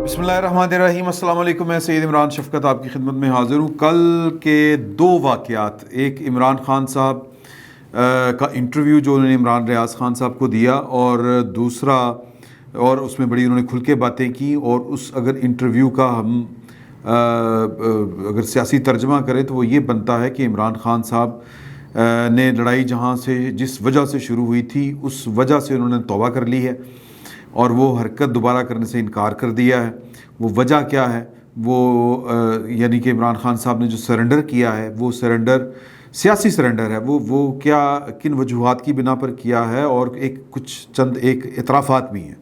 بسم اللہ الرحمن الرحیم۔ السلام علیکم، میں سید عمران شفقت آپ کی خدمت میں حاضر ہوں۔ کل کے دو واقعات، ایک عمران خان صاحب کا انٹرویو جو انہوں نے عمران ریاض خان صاحب کو دیا، اور دوسرا اس میں بڑی انہوں نے کھل کے باتیں کی، اور اس اگر انٹرویو کا ہم اگر سیاسی ترجمہ کریں تو وہ یہ بنتا ہے کہ عمران خان صاحب نے لڑائی جہاں سے جس وجہ سے شروع ہوئی تھی اس وجہ سے انہوں نے توبہ کر لی ہے، اور وہ حرکت دوبارہ کرنے سے انکار کر دیا ہے۔ وہ وجہ کیا ہے؟ وہ یعنی کہ عمران خان صاحب نے جو سرنڈر کیا ہے وہ سرنڈر سیاسی سرنڈر ہے، وہ کیا کن وجوہات کی بنا پر کیا ہے، اور چند اعترافات بھی ہیں،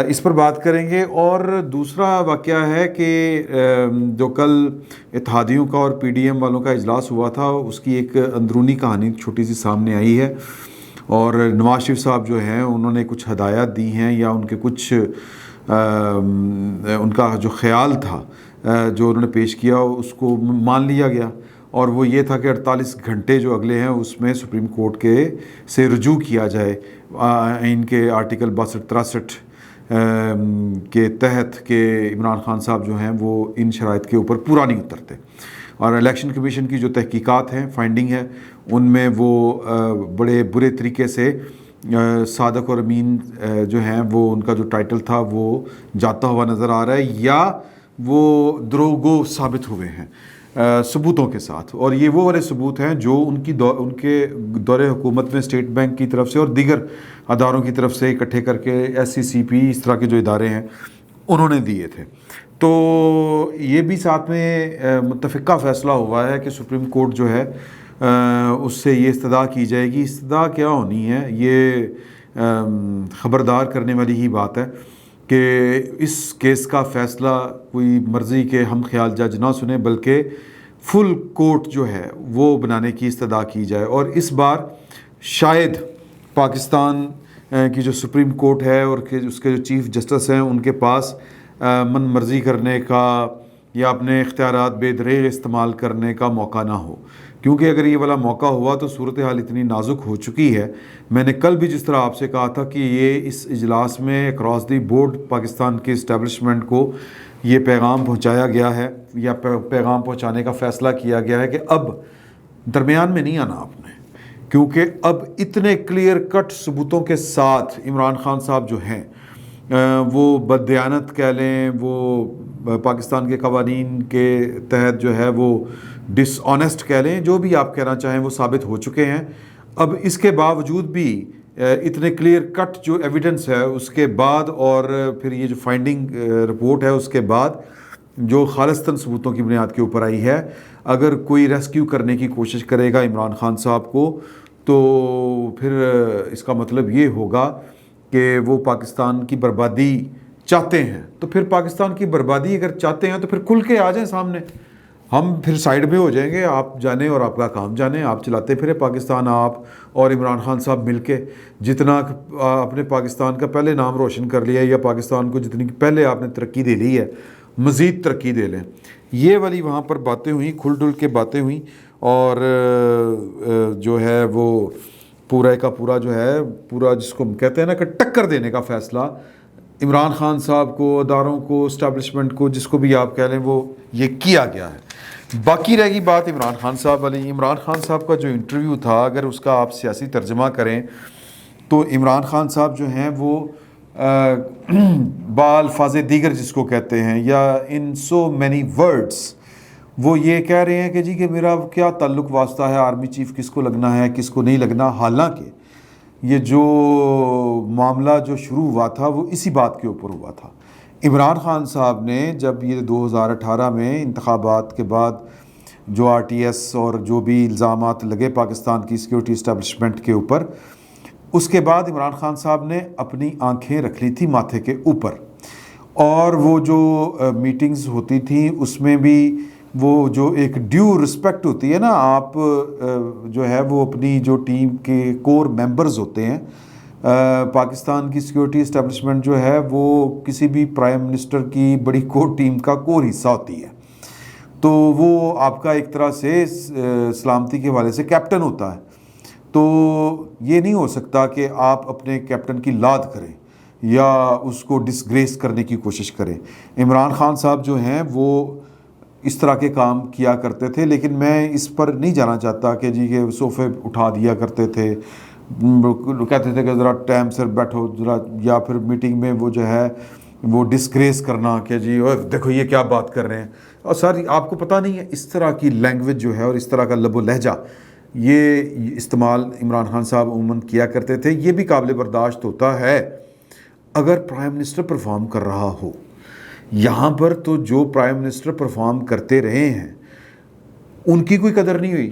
اس پر بات کریں گے۔ اور دوسرا واقعہ ہے کہ جو کل اتحادیوں کا اور پی ڈی ایم والوں کا اجلاس ہوا تھا، اس کی ایک اندرونی کہانی چھوٹی سی سامنے آئی ہے، اور نواز شریف صاحب جو ہیں انہوں نے کچھ ہدایات دی ہیں، یا ان کے کچھ ان کا جو خیال تھا جو انہوں نے پیش کیا اس کو مان لیا گیا، اور وہ یہ تھا کہ 48 گھنٹے جو اگلے ہیں اس میں سپریم کورٹ سے رجوع کیا جائے آئین کے آرٹیکل 62-63 کے تحت، کہ عمران خان صاحب جو ہیں وہ ان شرائط کے اوپر پورا نہیں اترتے، اور الیکشن کمیشن کی جو تحقیقات ہیں، فائنڈنگ ہے، ان میں وہ بڑے برے طریقے سے صادق اور امین جو ہیں وہ ان کا جو ٹائٹل تھا وہ جاتا ہوا نظر آ رہا ہے، یا وہ دروغگو ثابت ہوئے ہیں ثبوتوں کے ساتھ، اور یہ وہ والے ثبوت ہیں جو ان کے دور حکومت میں اسٹیٹ بینک کی طرف سے اور دیگر اداروں کی طرف سے اکٹھے کر کے SCCP اس طرح کے جو ادارے ہیں انہوں نے دیے تھے۔ تو یہ بھی ساتھ میں متفقہ فیصلہ ہوا ہے کہ سپریم کورٹ جو ہے اس سے یہ استدعا کی جائے گی۔ استدعا کیا ہونی ہے؟ یہ خبردار کرنے والی ہی بات ہے کہ اس کیس کا فیصلہ کوئی مرضی کے ہم خیال جج نہ سنیں، بلکہ فل کورٹ جو ہے وہ بنانے کی استدعا کی جائے۔ اور اس بار شاید پاکستان کی جو سپریم کورٹ ہے اور اس کے جو چیف جسٹس ہیں ان کے پاس من مرضی کرنے کا یا اپنے اختیارات بے دریغ استعمال کرنے کا موقع نہ ہو، کیونکہ اگر یہ والا موقع ہوا تو صورتحال اتنی نازک ہو چکی ہے۔ میں نے کل بھی جس طرح آپ سے کہا تھا کہ یہ اس اجلاس میں اکراس دی بورڈ پاکستان کے اسٹیبلشمنٹ کو یہ پیغام پہنچایا گیا ہے، یا پیغام پہنچانے کا فیصلہ کیا گیا ہے کہ اب درمیان میں نہیں آنا آپ نے، کیونکہ اب اتنے کلیئر کٹ ثبوتوں کے ساتھ عمران خان صاحب جو ہیں وہ بددیانت کہہ لیں، وہ پاکستان کے قوانین کے تحت جو ہے وہ ڈس آنیسٹ کہہ لیں، جو بھی آپ کہنا چاہیں وہ ثابت ہو چکے ہیں۔ اب اس کے باوجود بھی اتنے کلیئر کٹ جو ایویڈنس ہے اس کے بعد، اور پھر یہ جو فائنڈنگ رپورٹ ہے اس کے بعد جو خالصتاً ثبوتوں کی بنیاد کے اوپر آئی ہے، اگر کوئی ریسکیو کرنے کی کوشش کرے گا عمران خان صاحب کو تو پھر اس کا مطلب یہ ہوگا کہ وہ پاکستان کی بربادی چاہتے ہیں۔ تو پھر پاکستان کی بربادی اگر چاہتے ہیں تو پھر کھل کے آ جائیں سامنے، ہم پھر سائیڈ میں ہو جائیں گے، آپ جانیں اور آپ کا کام جانیں، آپ چلاتے پھرے پاکستان، آپ اور عمران خان صاحب مل کے جتنا اپنے پاکستان کا پہلے نام روشن کر لیا، یا پاکستان کو جتنی پہلے آپ نے ترقی دے لی ہے مزید ترقی دے لیں۔ یہ والی وہاں پر باتیں ہوئیں، کھل ڈل کے باتیں ہوئیں، اور جو ہے وہ پورا کا پورا جو ہے پورا جس کو ہم کہتے ہیں نا کہ ٹکر دینے کا فیصلہ عمران خان صاحب کو، اداروں کو، اسٹیبلشمنٹ کو، جس کو بھی آپ کہہ لیں، وہ یہ کیا گیا ہے۔ باقی رہ گئی بات عمران خان صاحب والی۔ عمران خان صاحب کا جو انٹرویو تھا، اگر اس کا آپ سیاسی ترجمہ کریں تو عمران خان صاحب جو ہیں وہ بالفاظ دیگر جس کو کہتے ہیں، یا ان سو مینی ورڈز وہ یہ کہہ رہے ہیں کہ جی کہ میرا کیا تعلق واسطہ ہے، آرمی چیف کس کو لگنا ہے کس کو نہیں لگنا، حالانکہ یہ جو معاملہ جو شروع ہوا تھا وہ اسی بات کے اوپر ہوا تھا۔ عمران خان صاحب نے جب یہ 2018 میں انتخابات کے بعد جو RTS اور جو بھی الزامات لگے پاکستان کی سیکیورٹی اسٹیبلشمنٹ کے اوپر، اس کے بعد عمران خان صاحب نے اپنی آنکھیں رکھ لی تھی ماتھے کے اوپر، اور وہ جو میٹنگز ہوتی تھیں اس میں بھی وہ جو ایک ڈیو رسپیکٹ ہوتی ہے نا، آپ جو ہے وہ اپنی جو ٹیم کے کور ممبرز ہوتے ہیں، پاکستان کی سیکیورٹی اسٹیبلشمنٹ جو ہے وہ کسی بھی پرائم منسٹر کی بڑی کور ٹیم کا کور حصہ ہوتی ہے، تو وہ آپ کا ایک طرح سے سلامتی کے حوالے سے کیپٹن ہوتا ہے۔ تو یہ نہیں ہو سکتا کہ آپ اپنے کیپٹن کی لاد کریں، یا اس کو ڈسگریس کرنے کی کوشش کریں. عمران خان صاحب جو ہیں وہ اس طرح کے کام کیا کرتے تھے، لیکن میں اس پر نہیں جانا چاہتا کہ جی کہ صوفے اٹھا دیا کرتے تھے، کہتے تھے کہ ذرا ٹائم سے بیٹھو ذرا، یا پھر میٹنگ میں وہ جو ہے وہ ڈسگریس کرنا کہ جی دیکھو یہ کیا بات کر رہے ہیں. اور سر آپ کو پتہ نہیں ہے اس طرح کی لینگویج جو ہے اور اس طرح کا لب و لہجہ یہ استعمال عمران خان صاحب عموماً کیا کرتے تھے. یہ بھی قابل برداشت ہوتا ہے اگر پرائم منسٹر پرفارم کر رہا ہو. یہاں پر تو جو پرائم منسٹر پرفارم کرتے رہے ہیں ان کی کوئی قدر نہیں ہوئی.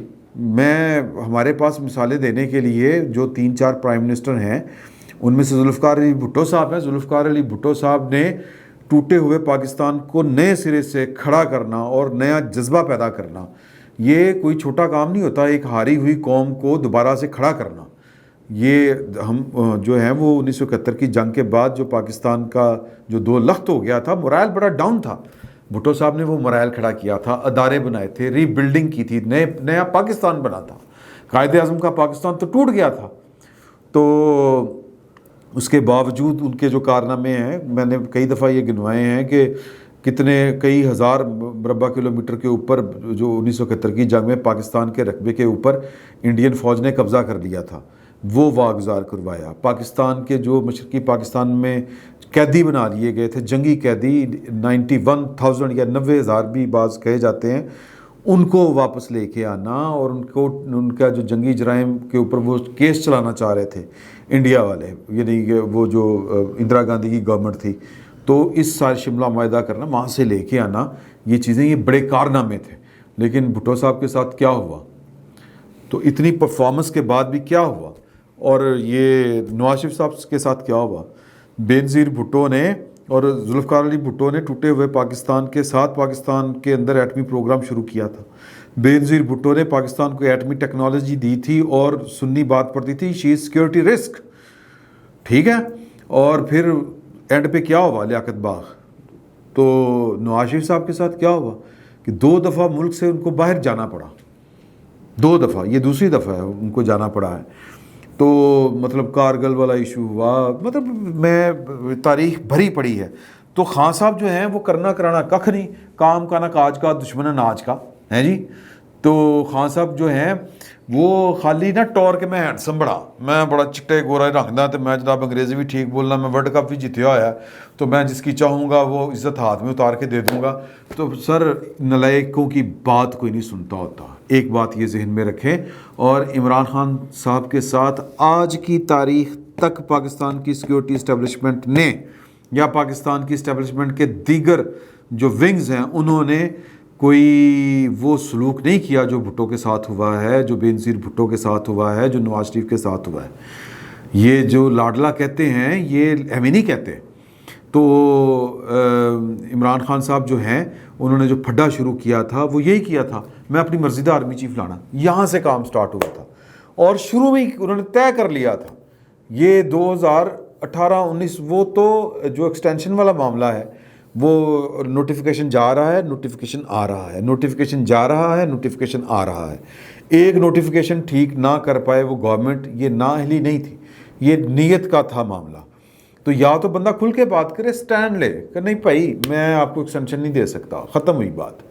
میں ہمارے پاس مثالیں دینے کے لیے جو 3-4 پرائم منسٹر ہیں ان میں سے ذوالفقار علی بھٹو صاحب ہیں. ذوالفقار علی بھٹو صاحب نے ٹوٹے ہوئے پاکستان کو نئے سرے سے کھڑا کرنا اور نیا جذبہ پیدا کرنا یہ کوئی چھوٹا کام نہیں ہوتا. ایک ہاری ہوئی قوم کو دوبارہ سے کھڑا کرنا، یہ ہم جو ہیں وہ 1971 کی جنگ کے بعد جو پاکستان کا جو 2 لخت ہو گیا تھا، مورائل بڑا ڈاؤن تھا. بھٹو صاحب نے وہ مورائل کھڑا کیا تھا، ادارے بنائے تھے، ری بلڈنگ کی تھی، نیا پاکستان بنا تھا. قائد اعظم کا پاکستان تو ٹوٹ گیا تھا. تو اس کے باوجود ان کے جو کارنامے ہیں میں نے کئی دفعہ یہ گنوائے ہیں کہ کتنے کئی ہزار مربع کلومیٹر کے اوپر جو 1971 کی جنگ میں پاکستان کے رقبے کے اوپر انڈین فوج نے قبضہ کر لیا تھا، وہ واگزار کروایا. پاکستان کے جو مشرقی پاکستان میں قیدی بنا لیے گئے تھے، جنگی قیدی 91,000 یا 90,000 بھی بعض کہے جاتے ہیں، ان کو واپس لے کے آنا اور ان کا جو جنگی جرائم کے اوپر وہ کیس چلانا چاہ رہے تھے انڈیا والے، یعنی کہ وہ جو اندرا گاندھی کی گورنمنٹ تھی، تو اس سال شملہ معاہدہ کرنا، وہاں سے لے کے آنا، یہ چیزیں یہ بڑے کارنامے تھے. لیکن بھٹو صاحب کے ساتھ کیا ہوا؟ تو اتنی پرفارمنس کے بعد بھی کیا ہوا؟ اور یہ نواز شریف صاحب کے ساتھ کیا ہوا؟ بینظیر بھٹو نے اور ذوالفقار علی بھٹو نے ٹوٹے ہوئے پاکستان کے ساتھ پاکستان کے اندر ایٹمی پروگرام شروع کیا تھا. بینظیر بھٹو نے پاکستان کو ایٹمی ٹیکنالوجی دی تھی اور سنی بات پڑتی تھی شی از سیکورٹی رسک، ٹھیک ہے. اور پھر اینڈ پہ کیا ہوا؟ لیاقت باغ. تو نواز شریف صاحب کے ساتھ کیا ہوا کہ 2 دفعہ ملک سے ان کو باہر جانا پڑا، 2 دفعہ، یہ دوسری دفعہ ہے ان کو جانا پڑا ہے. تو مطلب کارگل والا ایشو ہوا، مطلب میں تاریخ بھری پڑی ہے. تو خان صاحب جو ہیں وہ کرنا کرانا ککھ نہیں، کام کا نہ کاج کا، دشمن ناج کا ہے جی. تو خان صاحب جو ہیں وہ خالی نہ ٹور کے میں ہینڈسم میں بڑا چٹے گورا رکھدا تے میں جناب انگریزی بھی ٹھیک بولنا، میں ورلڈ کپ بھی جیتیا ہوا ہے، تو میں جس کی چاہوں گا وہ عزت ہاتھ میں اتار کے دے دوں گا. تو سر نلائقوں کی بات کوئی نہیں سنتا ہوتا، ایک بات یہ ذہن میں رکھیں. اور عمران خان صاحب کے ساتھ آج کی تاریخ تک پاکستان کی سیکورٹی اسٹیبلشمنٹ نے یا پاکستان کی اسٹیبلشمنٹ کے دیگر جو ونگز ہیں انہوں نے کوئی وہ سلوک نہیں کیا جو بھٹو کے ساتھ ہوا ہے، جو بینظیر بھٹو کے ساتھ ہوا ہے، جو نواز شریف کے ساتھ ہوا ہے. یہ جو لاڈلا کہتے ہیں یہ ایویں نہیں کہتے. تو عمران خان صاحب جو ہیں انہوں نے جو پھڈا شروع کیا تھا وہ یہی کیا تھا، میں اپنی مرضی دا آرمی چیف لانا، یہاں سے کام سٹارٹ ہوا تھا. اور شروع میں ہی انہوں نے طے کر لیا تھا یہ 2018-19 وہ تو جو ایکسٹینشن والا معاملہ ہے وہ نوٹیفیکیشن جا رہا ہے، نوٹیفیکیشن آ رہا ہے، نوٹیفیکیشن جا رہا ہے، نوٹیفیکیشن آ رہا ہے. ایک نوٹیفیکیشن ٹھیک نہ کر پائے وہ گورنمنٹ، یہ نااہلی نہیں تھی، یہ نیت کا تھا معاملہ. تو یا تو بندہ کھل کے بات کرے، سٹینڈ لے کہ نہیں بھائی میں آپ کو ایکسٹینشن نہیں دے سکتا، ختم ہوئی بات.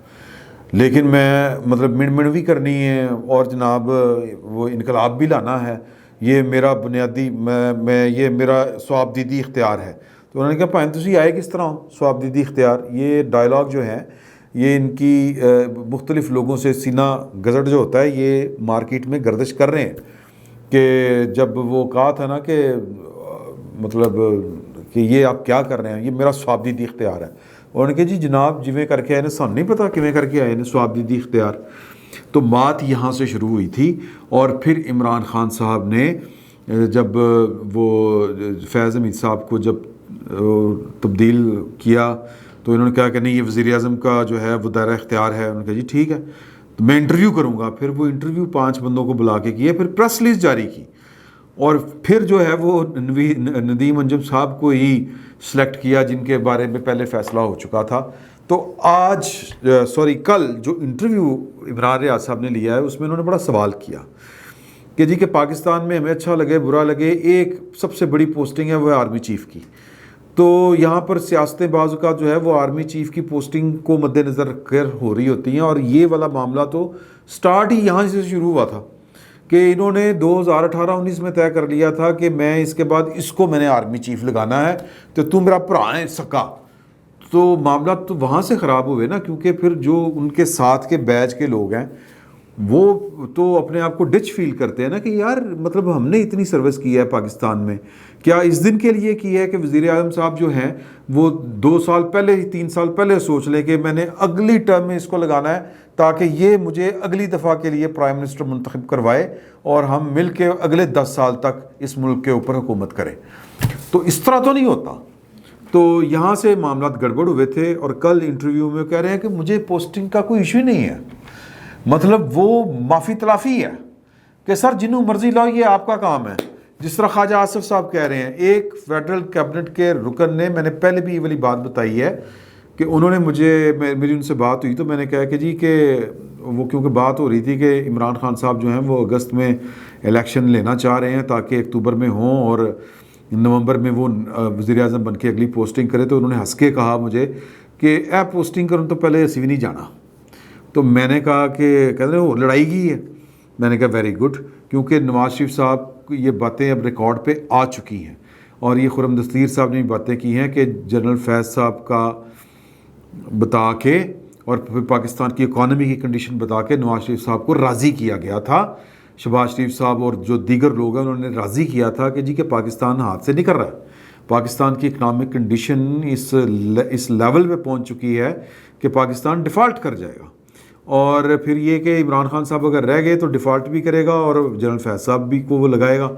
لیکن میں مطلب منڑوی کرنی ہے اور جناب وہ انقلاب بھی لانا ہے، یہ میرا بنیادی میں یہ میرا سواب دیدی اختیار ہے. تو انہوں نے کہا بھائی تسی آئے کس طرح سواب دیدی اختیار. یہ ڈائلاگ جو ہے یہ ان کی مختلف لوگوں سے سینہ گزٹ جو ہوتا ہے یہ مارکیٹ میں گردش کر رہے ہیں کہ جب وہ کہا تھا نا کہ مطلب کہ یہ آپ کیا کر رہے ہیں، یہ میرا سواب دیدی اختیار ہے. انہوں نے کہا جی جناب جویں کر کے آئے نے سانوں نہیں پتا کیویں کر کے آئے نے سواب دیدی اختیار. تو بات یہاں سے شروع ہوئی تھی. اور پھر عمران خان صاحب نے جب وہ فیض حمید صاحب کو جب تبدیل کیا تو انہوں نے کہا کہ نہیں یہ وزیر اعظم کا جو ہے وہ دائرہ اختیار ہے. انہوں نے کہا جی ٹھیک ہے تو میں انٹرویو کروں گا. پھر وہ انٹرویو 5 بندوں کو بلا کے کیا، پھر پریس ریلیز جاری کی اور پھر جو ہے وہ ندیم انجم صاحب کو ہی سلیکٹ کیا جن کے بارے میں پہلے فیصلہ ہو چکا تھا. تو کل جو انٹرویو عمران ریاض صاحب نے لیا ہے اس میں انہوں نے بڑا سوال کیا کہ جی کہ پاکستان میں ہمیں اچھا لگے برا لگے ایک سب سے بڑی پوسٹنگ ہے وہ آرمی چیف کی. تو یہاں پر سیاستیں بعض اوقات جو ہے وہ آرمی چیف کی پوسٹنگ کو مد نظر رکھ کر ہو رہی ہوتی ہیں. اور یہ والا معاملہ تو سٹارٹ ہی یہاں سے شروع ہوا تھا کہ انہوں نے 2018-19 میں طے کر لیا تھا کہ میں اس کے بعد اس کو میں نے آرمی چیف لگانا ہے تو تم میرا بھرا ہے سکا. تو معاملات تو وہاں سے خراب ہوئے نا, کیونکہ پھر جو ان کے ساتھ کے بیچ کے لوگ ہیں وہ تو اپنے آپ کو ڈچ فیل کرتے ہیں نا کہ یار مطلب ہم نے اتنی سروس کی ہے پاکستان میں, کیا اس دن کے لیے کی ہے کہ وزیر اعظم صاحب جو ہیں وہ 2 سال پہلے ہی 3 سال پہلے سوچ لیں کہ میں نے اگلی ٹرم میں اس کو لگانا ہے تاکہ یہ مجھے اگلی دفعہ کے لیے پرائم منسٹر منتخب کروائے اور ہم مل کے اگلے 10 سال تک اس ملک کے اوپر حکومت کریں. تو اس طرح تو نہیں ہوتا. تو یہاں سے معاملات گڑبڑ ہوئے تھے. اور کل انٹرویو میں کہہ رہے ہیں کہ مجھے پوسٹنگ کا کوئی ایشو ہی نہیں ہے, مطلب وہ معافی تلافی ہے کہ سر جنہوں مرضی لاؤ یہ آپ کا کام ہے. جس طرح خواجہ آصف صاحب کہہ رہے ہیں, ایک فیڈرل کیبنٹ کے رکن نے, میں نے پہلے بھی یہ والی بات بتائی ہے کہ انہوں نے میری ان سے بات ہوئی تو میں نے کہا کہ جی کہ وہ کیونکہ بات ہو رہی تھی کہ عمران خان صاحب جو ہیں وہ اگست میں الیکشن لینا چاہ رہے ہیں تاکہ اکتوبر میں ہوں اور نومبر میں وہ وزیر اعظم بن کے اگلی پوسٹنگ کرے. تو انہوں نے ہنس کے کہا مجھے کہ اے پوسٹنگ کروں تو پہلے اسی بھی نہیں جانا. تو میں نے کہا کہ کہتے ہیں وہ لڑائی کی ہے. میں نے کہا ویری گڈ, کیونکہ نواز شریف صاحب کو یہ باتیں اب ریکارڈ پہ آ چکی ہیں اور یہ خرم دستگیر صاحب نے بھی باتیں کی ہیں کہ جنرل فیض صاحب کا بتا کے اور پھر پاکستان کی اکانومی کی کنڈیشن بتا کے نواز شریف صاحب کو راضی کیا گیا تھا. شہباز شریف صاحب اور جو دیگر لوگ ہیں انہوں نے راضی کیا تھا کہ جی کہ پاکستان ہاتھ سے نکل رہا ہے. پاکستان کی اکنامک کنڈیشن اس لیول پہ پہنچ چکی ہے کہ پاکستان ڈیفالٹ کر جائے گا. اور پھر یہ کہ عمران خان صاحب اگر رہ گئے تو ڈیفالٹ بھی کرے گا اور جنرل فیض صاحب بھی کو وہ لگائے گا.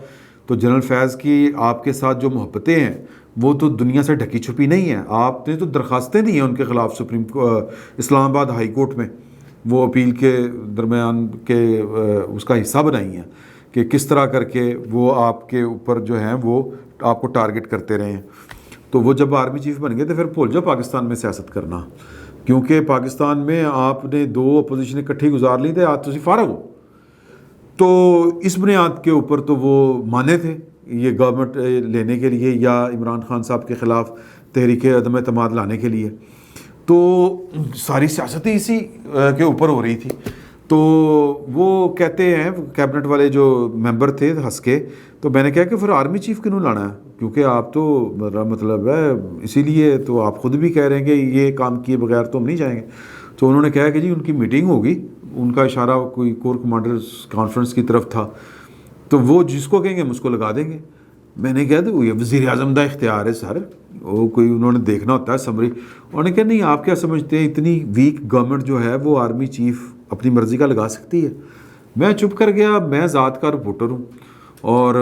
تو جنرل فیض کی آپ کے ساتھ جو محبتیں ہیں وہ تو دنیا سے ڈھکی چھپی نہیں ہیں. آپ نے تو درخواستیں دی ہیں ان کے خلاف اسلام آباد ہائی کورٹ میں, وہ اپیل کے درمیان کے اس کا حصہ بنائی ہیں کہ کس طرح کر کے وہ آپ کے اوپر جو ہیں وہ آپ کو ٹارگٹ کرتے رہے ہیں. تو وہ جب آرمی چیف بن گئے تو پھر بھول جاؤ پاکستان میں سیاست کرنا, کیونکہ پاکستان میں آپ نے 2 اپوزیشن اکٹھی گزار لی تھے, آج تسی فارغ ہو. تو اس بنیاد کے اوپر تو وہ مانے تھے یہ گورنمنٹ لینے کے لیے یا عمران خان صاحب کے خلاف تحریک عدم اعتماد لانے کے لیے. تو ساری سیاست ہی اسی کے اوپر ہو رہی تھی. تو وہ کہتے ہیں کیبنٹ والے جو ممبر تھے ہنس کے, تو میں نے کہا کہ پھر آرمی چیف کیوں لانا ہے, کیونکہ آپ تو مطلب ہے اسی لیے تو آپ خود بھی کہہ رہے ہیں کہ یہ کام کیے بغیر تو ہم نہیں جائیں گے. تو انہوں نے کہا کہ جی ان کی میٹنگ ہوگی, ان کا اشارہ کوئی کور کمانڈرز کانفرنس کی طرف تھا, تو وہ جس کو کہیں گے ہم اس کو لگا دیں گے. میں نے کہا تو یہ وزیر اعظم کا اختیار ہے سر, وہ کوئی انہوں نے دیکھنا ہوتا ہے سمری. انہوں نے کہا نہیں آپ کیا سمجھتے ہیں اتنی ویک گورنمنٹ جو ہے وہ آرمی چیف اپنی مرضی کا لگا سکتی ہے. میں چپ کر گیا, میں ذات کا رپورٹر ہوں اور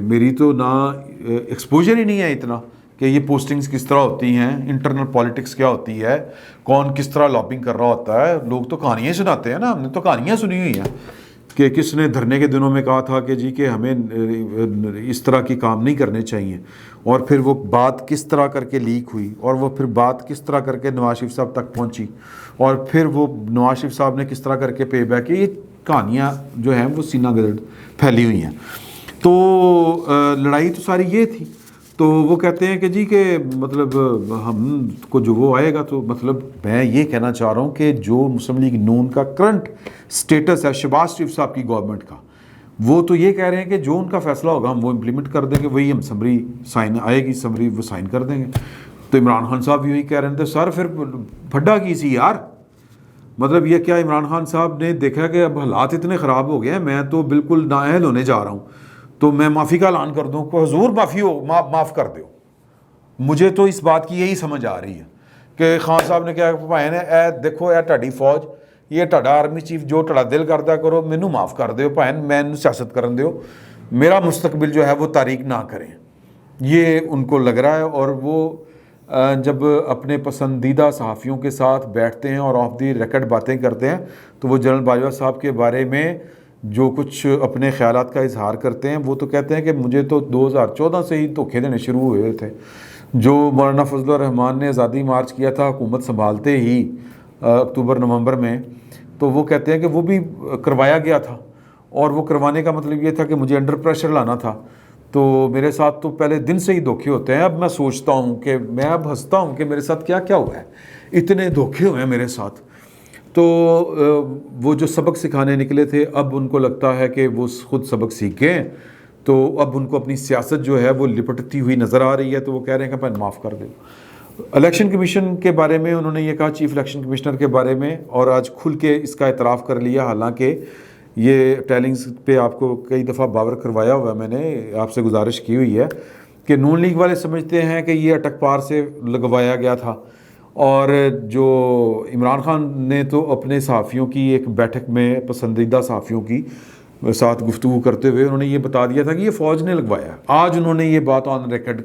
میری تو نہ ایکسپوجر ہی نہیں ہے اتنا کہ یہ پوسٹنگز کس طرح ہوتی ہیں, انٹرنل پالیٹکس کیا ہوتی ہے, کون کس طرح لابنگ کر رہا ہوتا ہے. لوگ تو کہانیاں سناتے ہیں نا, ہم نے تو کہانیاں سنی ہوئی ہیں کہ کس نے دھرنے کے دنوں میں کہا تھا کہ جی کہ ہمیں اس طرح کی کام نہیں کرنے چاہیے, اور پھر وہ بات کس طرح کر کے لیک ہوئی اور وہ پھر بات کس طرح کر کے نواز شریف صاحب تک پہنچی اور پھر وہ نواز شریف صاحب نے کس طرح کر کے پے بیک کی. یہ کہانیاں جو ہیں وہ سینہ گدڑ پھیلی ہوئی ہیں. تو لڑائی تو ساری یہ تھی. تو وہ کہتے ہیں کہ جی کہ مطلب ہم کو جو وہ آئے گا, تو مطلب میں یہ کہنا چاہ رہا ہوں کہ جو مسلم لیگ نون کا کرنٹ سٹیٹس ہے شہباز شریف صاحب کی گورنمنٹ کا, وہ تو یہ کہہ رہے ہیں کہ جو ان کا فیصلہ ہوگا ہم وہ امپلیمنٹ کر دیں گے, وہی ہم سمری سائن آئے گی سمری وہ سائن کر دیں گے. تو عمران خان صاحب یہی کہہ رہے تھے سر پھر پھڈا کی سی یار, مطلب یہ کیا عمران خان صاحب نے دیکھا کہ اب حالات اتنے خراب ہو گئے ہیں, میں تو بالکل نااہل ہونے جا رہا ہوں, تو میں معافی کا اعلان کر دوں کہ حضور معافی ہو معاف کر دو. مجھے تو اس بات کی یہی سمجھ آ رہی ہے کہ خان صاحب نے کیا بھائی نے اے دیکھو اے ٹاڈی فوج, یہ ٹاڈا آرمی چیف جو ٹاڈا دل کرتا کرو, مینوں معاف کر دیو بھائن, میں سیاست کرن دیو, میرا مستقبل جو ہے وہ تاریک نہ کریں. یہ ان کو لگ رہا ہے. اور وہ جب اپنے پسندیدہ صحافیوں کے ساتھ بیٹھتے ہیں اور آف دی ریکارڈ باتیں کرتے ہیں تو وہ جنرل باجوہ صاحب کے بارے میں جو کچھ اپنے خیالات کا اظہار کرتے ہیں, وہ تو کہتے ہیں کہ مجھے تو 2014 سے ہی دھوکے دینے شروع ہوئے تھے. جو مولانا فضل الرحمان نے آزادی مارچ کیا تھا حکومت سنبھالتے ہی اکتوبر نومبر میں, تو وہ کہتے ہیں کہ وہ بھی کروایا گیا تھا اور وہ کروانے کا مطلب یہ تھا کہ مجھے انڈر پریشر لانا تھا. تو میرے ساتھ تو پہلے دن سے ہی دھوکے ہوتے ہیں. اب میں سوچتا ہوں کہ میں اب ہنستا ہوں کہ میرے ساتھ کیا کیا ہوا ہے, اتنے دھوکے ہوئے ہیں میرے ساتھ. تو وہ جو سبق سکھانے نکلے تھے اب ان کو لگتا ہے کہ وہ خود سبق سیکھ گئے ہیں, تو اب ان کو اپنی سیاست جو ہے وہ لپٹتی ہوئی نظر آ رہی ہے, تو وہ کہہ رہے ہیں کہ میں معاف کر دوں. الیکشن کمیشن کے بارے میں انہوں نے یہ کہا, چیف الیکشن کمشنر کے بارے میں, اور آج کھل کے اس کا اعتراف کر لیا. حالانکہ یہ ٹیلنگز پہ آپ کو کئی دفعہ باور کروایا ہوا ہے, میں نے آپ سے گزارش کی ہوئی ہے کہ نون لیگ والے سمجھتے ہیں کہ یہ اٹک پار سے لگوایا گیا تھا. اور جو عمران خان نے تو اپنے صحافیوں کی ایک بیٹھک میں پسندیدہ صحافیوں کی ساتھ گفتگو کرتے ہوئے انہوں نے یہ بتا دیا تھا کہ یہ فوج نے لگوایا. آج انہوں نے یہ بات آن ریکارڈ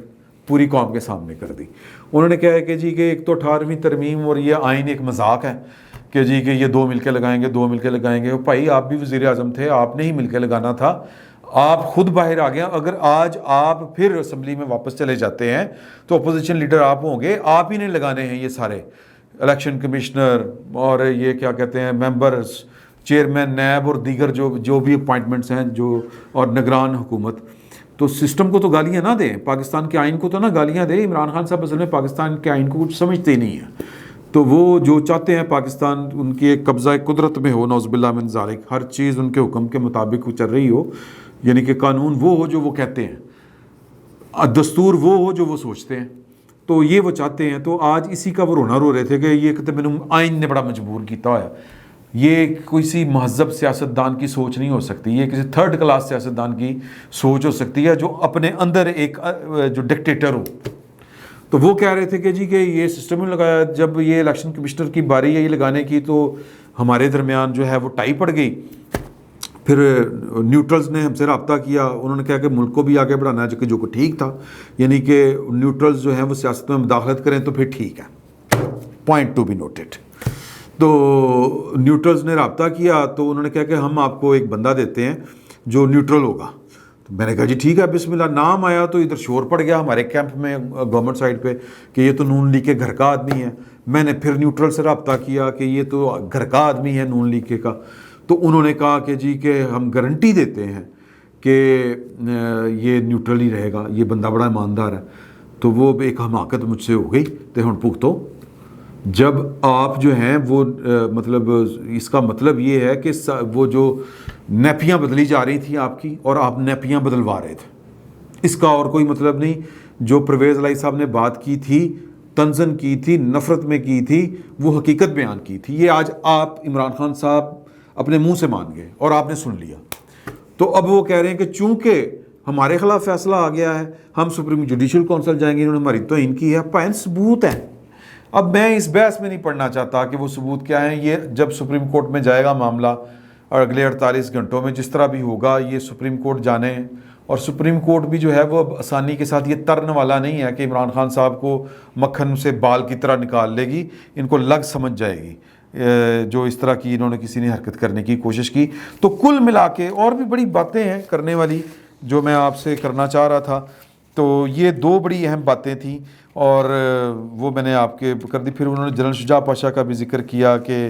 پوری قوم کے سامنے کر دی. انہوں نے کہا کہ جی کہ ایک تو 18ویں ترمیم اور یہ آئین ایک مذاق ہے کہ جی کہ یہ 2 مل کے لگائیں گے, 2 مل کے لگائیں گے. بھائی آپ بھی وزیر اعظم تھے, آپ نے ہی مل کے لگانا تھا, آپ خود باہر آ گئے. اگر آج آپ پھر اسمبلی میں واپس چلے جاتے ہیں تو اپوزیشن لیڈر آپ ہوں گے, آپ ہی نے لگانے ہیں یہ سارے الیکشن کمشنر اور یہ کیا کہتے ہیں ممبرز, چیئرمین, نیب اور دیگر جو بھی اپوائنٹمنٹس ہیں جو, اور نگران حکومت. تو سسٹم کو تو گالیاں نہ دیں, پاکستان کے آئین کو تو نہ گالیاں دیں. عمران خان صاحب اصل میں پاکستان کے آئین کو کچھ سمجھتے ہی نہیں ہیں. تو وہ جو چاہتے ہیں پاکستان ان کی ایک قبضہ قدرت میں ہو, نعوذ باللہ من ذالک, ہر چیز ان کے حکم کے مطابق چل رہی ہو, یعنی کہ قانون وہ ہو جو وہ کہتے ہیں, دستور وہ ہو جو وہ سوچتے ہیں. تو یہ وہ چاہتے ہیں. تو آج اسی کا وہ رونا رو رہے تھے کہ یہ کہتے میں نے آئین نے بڑا مجبور کیتا ہوا ہے. یہ کسی مہذب سیاستدان کی سوچ نہیں ہو سکتی, یہ کسی 3rd کلاس سیاستدان کی سوچ ہو سکتی ہے جو اپنے اندر ایک جو ڈکٹیٹر ہو. تو وہ کہہ رہے تھے کہ جی کہ یہ سسٹم ہی لگایا. جب یہ الیکشن کمشنر کی باری ہے یہ لگانے کی تو ہمارے درمیان جو ہے وہ ٹائی پڑ گئی. پھر نیوٹرلز نے ہم سے رابطہ کیا, انہوں نے کہا کہ ملک کو بھی آگے بڑھانا ہے, جو کہ ٹھیک تھا, یعنی کہ نیوٹرلز جو ہیں وہ سیاست میں مداخلت کریں تو پھر ٹھیک ہے, پوائنٹ ٹو بی نوٹڈ. تو نیوٹرلز نے رابطہ کیا تو انہوں نے کہا کہ ہم آپ کو ایک بندہ دیتے ہیں جو نیوٹرل ہوگا. تو میں نے کہا جی ٹھیک ہے, بسم اللہ. نام آیا تو ادھر شور پڑ گیا ہمارے کیمپ میں گورنمنٹ سائڈ پہ کہ یہ تو نون لیگ کے گھر کا آدمی ہے. میں نے پھر نیوٹرل سے رابطہ کیا کہ یہ تو گھر کا آدمی ہے نون لیگ کا. تو انہوں نے کہا کہ جی کہ ہم گارنٹی دیتے ہیں کہ یہ نیوٹرل ہی رہے گا, یہ بندہ بڑا ایماندار ہے. تو وہ ایک حماقت مجھ سے ہو گئی. تو ہن پوچھتو جب آپ جو ہیں وہ مطلب اس کا مطلب یہ ہے کہ وہ جو نیپیاں بدلی جا رہی تھیں آپ کی اور آپ نیپیاں بدلوا رہے تھے, اس کا اور کوئی مطلب نہیں. جو پرویز الہی صاحب نے بات کی تھی, تنزن کی تھی, نفرت میں کی تھی, وہ حقیقت بیان کی تھی. یہ آج آپ عمران خان صاحب اپنے منہ سے مان گئے اور آپ نے سن لیا. تو اب وہ کہہ رہے ہیں کہ چونکہ ہمارے خلاف فیصلہ آ گیا ہے ہم سپریم جوڈیشل کونسل جائیں گے, انہوں نے ہماری توہین کی ہے. پائن ثبوت ہیں. اب میں اس بحث میں نہیں پڑھنا چاہتا کہ وہ ثبوت کیا ہیں. یہ جب سپریم کورٹ میں جائے گا معاملہ اور اگلے 48 گھنٹوں میں جس طرح بھی ہوگا یہ سپریم کورٹ جانے, اور سپریم کورٹ بھی جو ہے وہ آسانی کے ساتھ یہ ترن والا نہیں ہے کہ عمران خان صاحب کو مکھن سے بال کی طرح نکال لے گی. ان کو لگ سمجھ جائے گی جو اس طرح کی انہوں نے کسی نے حرکت کرنے کی کوشش کی. تو کل ملا کے اور بھی بڑی باتیں ہیں کرنے والی جو میں آپ سے کرنا چاہ رہا تھا. تو یہ 2 بڑی اہم باتیں تھیں اور وہ میں نے آپ کے کر دی. پھر انہوں نے جنرل شجاع پاشا کا بھی ذکر کیا کہ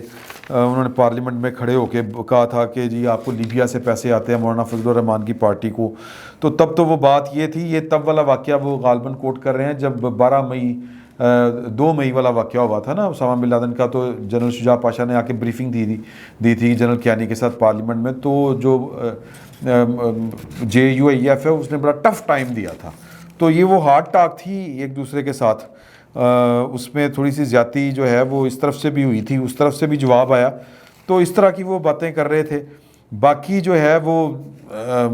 انہوں نے پارلیمنٹ میں کھڑے ہو کے کہا تھا کہ جی آپ کو لیبیا سے پیسے آتے ہیں مولانا فضل الرحمان کی پارٹی کو. تو تب تو وہ بات یہ تھی, یہ تب والا واقعہ وہ غالباً کوٹ کر رہے ہیں جب 2 مئی والا واقعہ ہوا تھا نا اسامہ بن لادن کا. تو جنرل شجاع پاشا نے آ کے بریفنگ دی تھی جنرل کیانی کے ساتھ پارلیمنٹ میں. تو جو JUIF ہے اس نے بڑا ٹف ٹائم دیا تھا. تو یہ وہ ہارڈ ٹاک تھی ایک دوسرے کے ساتھ, اس میں تھوڑی سی زیادتی جو ہے وہ اس طرف سے بھی ہوئی تھی, اس طرف سے بھی جواب آیا. تو اس طرح کی وہ باتیں کر رہے تھے. باقی جو ہے وہ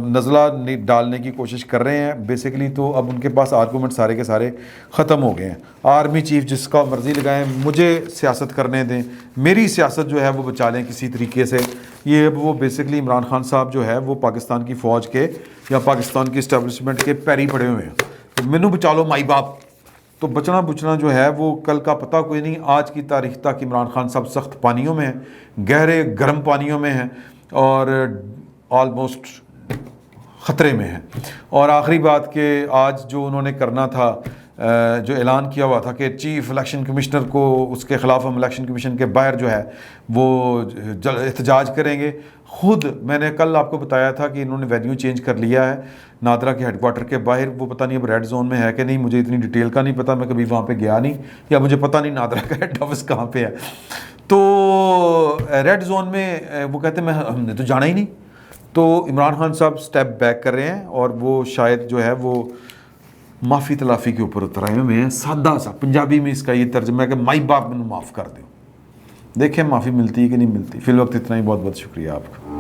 نزلہ ڈالنے کی کوشش کر رہے ہیں بیسیکلی. تو اب ان کے پاس آرگومنٹ سارے کے سارے ختم ہو گئے ہیں. آرمی چیف جس کا مرضی لگائیں, مجھے سیاست کرنے دیں, میری سیاست جو ہے وہ بچا لیں کسی طریقے سے. یہ اب وہ بیسیکلی عمران خان صاحب جو ہے وہ پاکستان کی فوج کے یا پاکستان کی اسٹیبلشمنٹ کے پیری پڑے ہوئے ہیں. مینوں بچا لو مائی باپ. تو بچنا بچنا جو ہے وہ کل کا پتہ کوئی نہیں. آج کی تاریخ تک عمران خان صاحب سخت پانیوں میں ہیں, گہرے گرم پانیوں میں ہیں اور آلموسٹ خطرے میں ہیں. اور آخری بات کہ آج جو انہوں نے کرنا تھا جو اعلان کیا ہوا تھا کہ چیف الیکشن کمشنر کو اس کے خلاف ہم الیکشن کمیشن کے باہر جو ہے وہ احتجاج کریں گے. خود میں نے کل آپ کو بتایا تھا کہ انہوں نے وینیو چینج کر لیا ہے نادرا کے ہیڈ کوارٹر کے باہر. وہ پتہ نہیں اب ریڈ زون میں ہے کہ نہیں, مجھے اتنی ڈیٹیل کا نہیں پتہ, میں کبھی وہاں پہ گیا نہیں, یا مجھے پتہ نہیں نادرا کا ہیڈ آفس کہاں پہ ہے. تو ریڈ زون میں وہ کہتے ہیں ہم نے تو جانا ہی نہیں. تو عمران خان صاحب سٹیپ بیک کر رہے ہیں اور وہ شاید جو ہے وہ معافی تلافی کے اوپر اتر آئے ہوئے ہیں. سادہ سا پنجابی میں اس کا یہ ترجمہ ہے کہ مائی باپ میں معاف کر دو. دیکھیں معافی ملتی ہے کہ نہیں ملتی. فی الوقت اتنا ہی. بہت بہت شکریہ آپ کا.